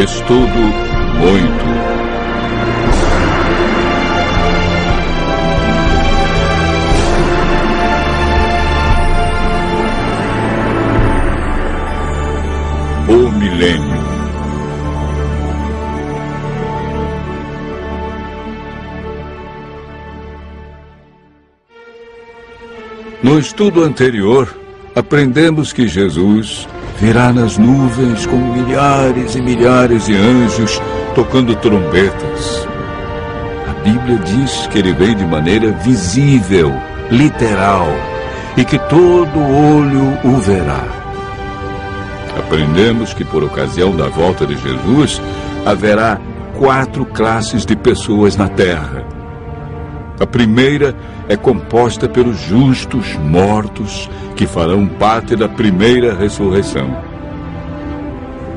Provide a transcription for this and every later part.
Estudo muito. O milênio. No estudo anterior, aprendemos que Jesus virá nas nuvens com milhares e milhares de anjos tocando trombetas. A Bíblia diz que ele vem de maneira visível, literal, e que todo olho o verá. Aprendemos que por ocasião da volta de Jesus, haverá 4 classes de pessoas na terra. A primeira é composta pelos justos mortos, que farão parte da primeira ressurreição.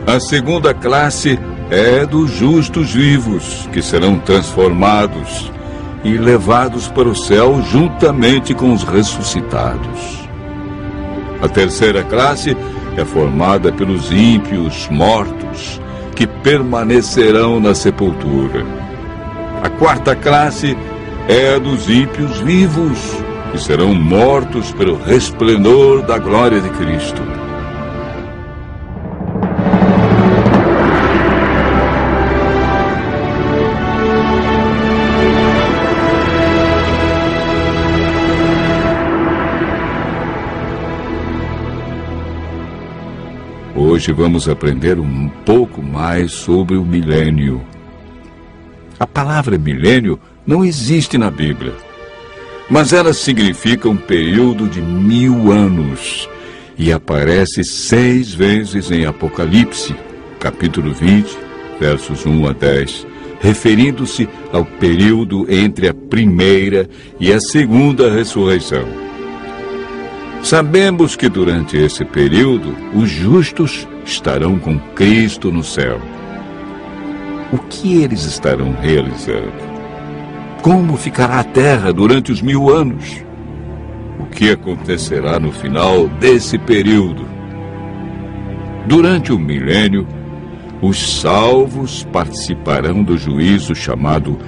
A segunda classe é dos justos vivos, que serão transformados e levados para o céu juntamente com os ressuscitados. A terceira classe é formada pelos ímpios mortos, que permanecerão na sepultura. A quarta classe é a dos ímpios vivos, que serão mortos pelo resplendor da glória de Cristo. Hoje vamos aprender um pouco mais sobre o milênio. A palavra milênio não existe na Bíblia, mas ela significa um período de 1000 anos e aparece 6 vezes em Apocalipse, capítulo 20, versos 1 a 10, referindo-se ao período entre a primeira e a segunda ressurreição. Sabemos que durante esse período, os justos estarão com Cristo no céu. O que eles estarão realizando? Como ficará a terra durante os 1000 anos? O que acontecerá no final desse período? Durante o milênio, os salvos participarão do juízo chamado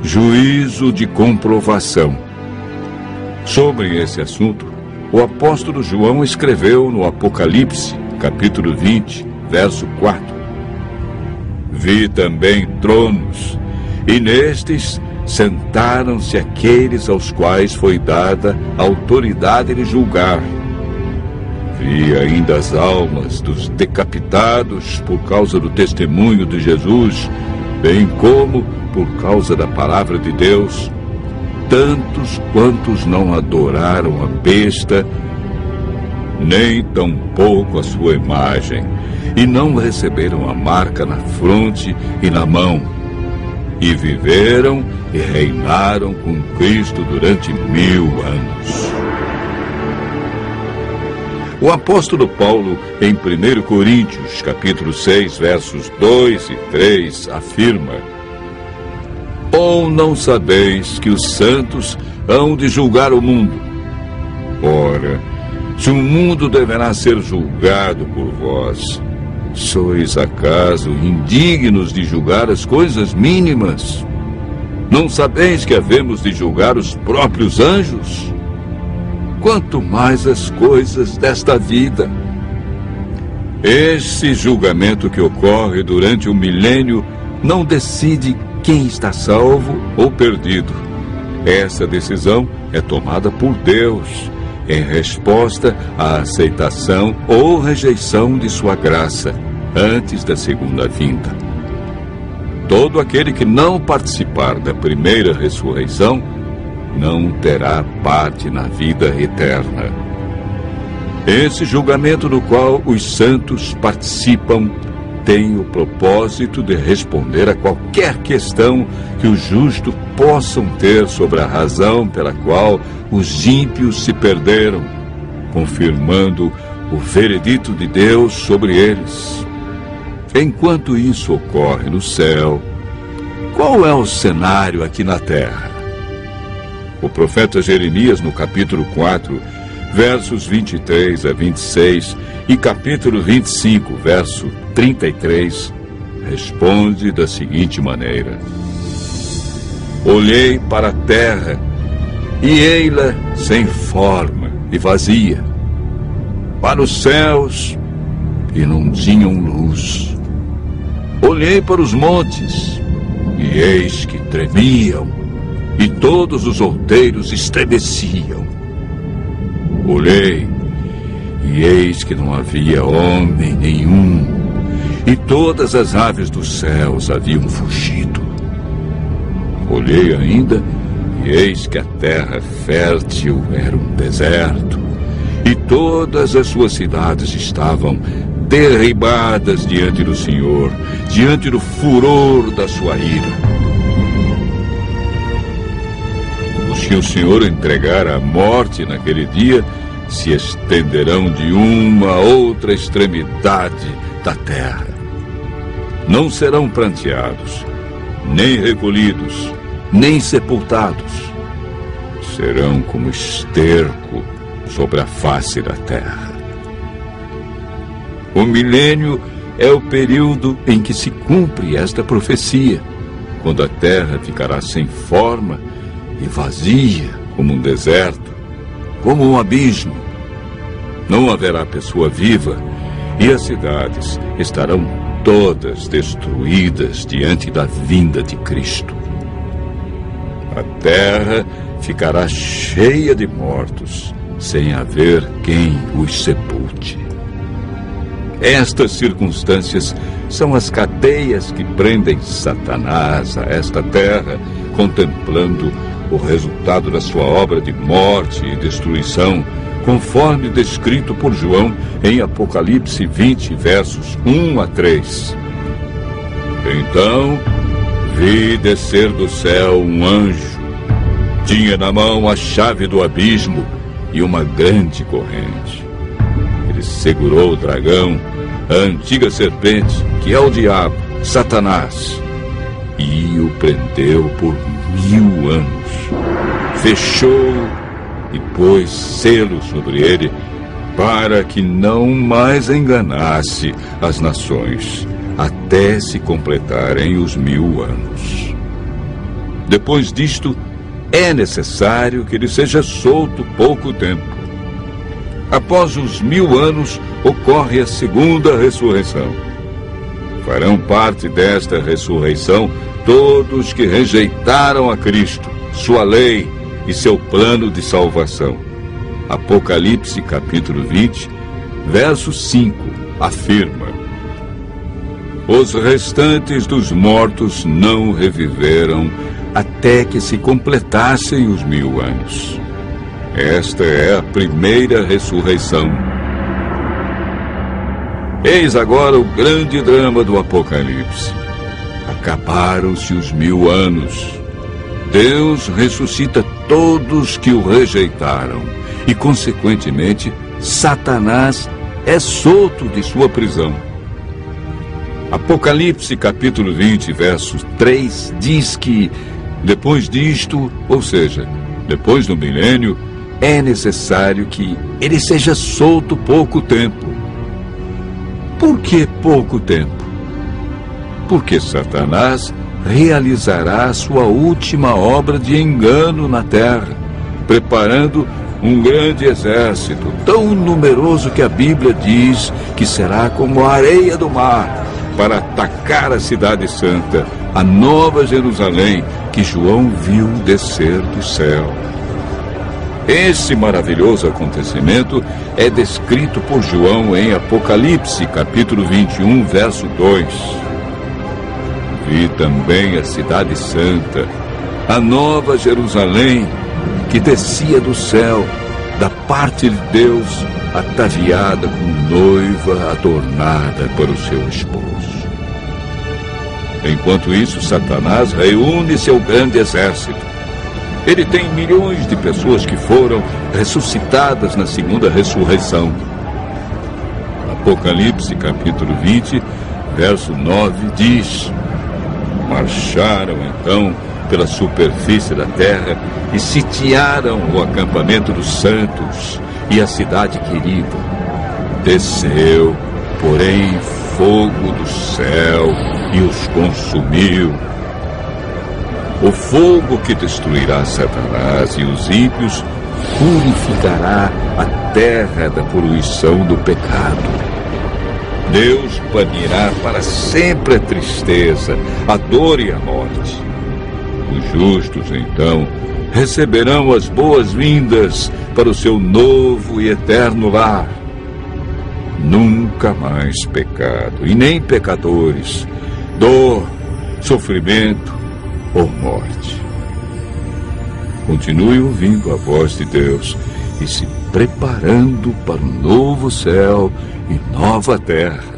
juízo de comprovação. Sobre esse assunto, o apóstolo João escreveu no Apocalipse, capítulo 20, verso 4. Vi também tronos, e nestes sentaram-se aqueles aos quais foi dada a autoridade de julgar. Vi ainda as almas dos decapitados por causa do testemunho de Jesus, bem como por causa da palavra de Deus, tantos quantos não adoraram a besta, nem tampouco a sua imagem, e não receberam a marca na fronte e na mão, e viveram e reinaram com Cristo durante 1000 anos. O apóstolo Paulo, em 1 Coríntios, capítulo 6, versos 2 e 3, afirma: Ou não sabeis que os santos hão de julgar o mundo? Ora, se o mundo deverá ser julgado por vós, sois acaso indignos de julgar as coisas mínimas? Não sabeis que havemos de julgar os próprios anjos? Quanto mais as coisas desta vida. Esse julgamento que ocorre durante o milênio não decide quem está salvo ou perdido. Essa decisão é tomada por Deus, em resposta à aceitação ou rejeição de sua graça, antes da segunda vinda. Todo aquele que não participar da primeira ressurreição não terá parte na vida eterna. Esse julgamento no qual os santos participam tem o propósito de responder a qualquer questão que os justos possam ter sobre a razão pela qual os ímpios se perderam, confirmando o veredito de Deus sobre eles. Enquanto isso ocorre no céu, qual é o cenário aqui na terra? O profeta Jeremias, no capítulo 4, versos 23 a 26, e capítulo 25, verso 33, responde da seguinte maneira: olhei para a terra, e ei-la sem forma e vazia. Para os céus, e não tinham luz. Olhei para os montes, e eis que tremiam, e todos os outeiros estremeciam. Olhei, e eis que não havia homem nenhum, e todas as aves dos céus haviam fugido. Olhei ainda, e eis que a terra fértil era um deserto, e todas as suas cidades estavam derribadas diante do Senhor, diante do furor da sua ira. Os que o Senhor entregar à morte naquele dia se estenderão de uma a outra extremidade da terra. Não serão pranteados, nem recolhidos, nem sepultados. Serão como esterco sobre a face da terra. O milênio é o período em que se cumpre esta profecia, quando a terra ficará sem forma e vazia como um deserto, como um abismo. Não haverá pessoa viva e as cidades estarão todas destruídas diante da vinda de Cristo. A terra ficará cheia de mortos, sem haver quem os sepulte. Estas circunstâncias são as cadeias que prendem Satanás a esta terra, contemplando o resultado da sua obra de morte e destruição, conforme descrito por João em Apocalipse 20, versos 1 a 3. Então vi descer do céu um anjo. Tinha na mão a chave do abismo e uma grande corrente. Ele segurou o dragão, a antiga serpente, que é o diabo, Satanás, e o prendeu por 1000 anos. Fechou e pôs selo sobre ele, para que não mais enganasse as nações, até se completarem os 1000 anos. Depois disto, é necessário que ele seja solto pouco tempo. Após os 1000 anos, ocorre a segunda ressurreição. Farão parte desta ressurreição todos que rejeitaram a Cristo, sua lei e seu plano de salvação. Apocalipse capítulo 20, verso 5, afirma: os restantes dos mortos não reviveram até que se completassem os 1000 anos. Esta é a primeira ressurreição. Eis agora o grande drama do Apocalipse. Acabaram-se os 1000 anos. Deus ressuscita todos que o rejeitaram e, consequentemente, Satanás é solto de sua prisão. Apocalipse capítulo 20, verso 3, diz que, depois disto, ou seja, depois do milênio, é necessário que ele seja solto pouco tempo. Por que pouco tempo? Porque Satanás realizará a sua última obra de engano na terra, preparando um grande exército, tão numeroso que a Bíblia diz que será como a areia do mar, para atacar a cidade santa, a nova Jerusalém, que João viu descer do céu. Esse maravilhoso acontecimento é descrito por João em Apocalipse, capítulo 21, verso 2. Vi também a cidade santa, a nova Jerusalém, que descia do céu, da parte de Deus, ataviada como noiva adornada para o seu esposo. Enquanto isso, Satanás reúne seu grande exército. Ele tem milhões de pessoas que foram ressuscitadas na segunda ressurreição. Apocalipse capítulo 20, verso 9 diz: marcharam então pela superfície da terra e sitiaram o acampamento dos santos e a cidade querida. Desceu, porém, fogo do céu e os consumiu. O fogo que destruirá Satanás e os ímpios purificará a terra da poluição do pecado. Deus banirá para sempre a tristeza, a dor e a morte. Os justos, então, receberão as boas-vindas para o seu novo e eterno lar. Nunca mais pecado, e nem pecadores, dor, sofrimento ou morte. Continue ouvindo a voz de Deus e se preparando para um novo céu e nova terra.